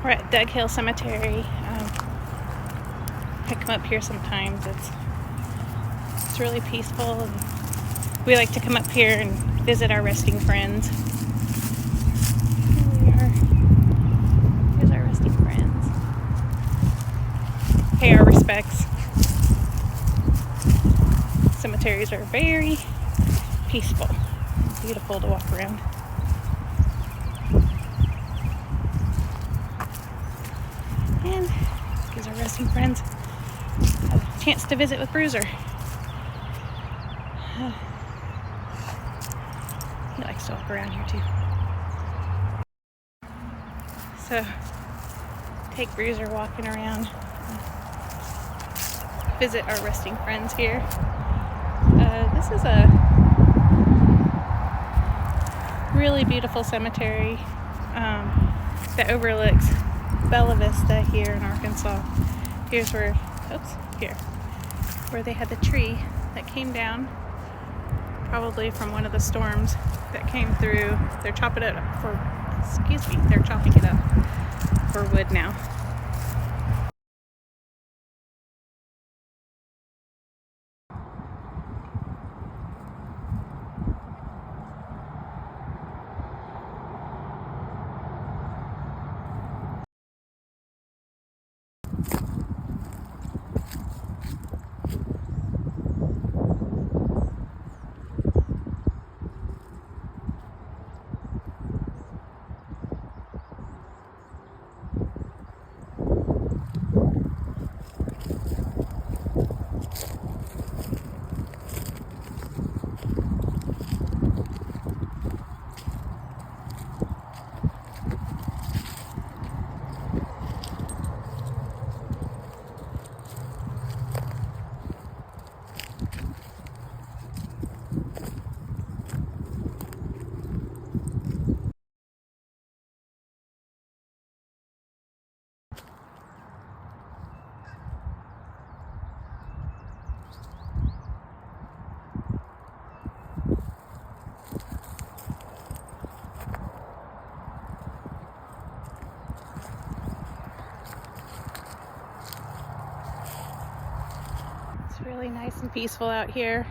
We're at Dug Hill Cemetery. I come up here sometimes. It's really peaceful, and we like to come up here and visit our resting friends. Here we are. Here's our resting friends. Pay our respects. Cemeteries are very peaceful, beautiful to walk around. And gives our resting friends a chance to visit with Bruiser. He likes to walk around here too. So, take Bruiser walking around, visit our resting friends here. This is a really beautiful cemetery that overlooks Bella Vista here in Arkansas. Here's where, where they had the tree that came down, probably from one of the storms that came through. They're chopping it up they're chopping it up for wood now. It's really nice and peaceful out here.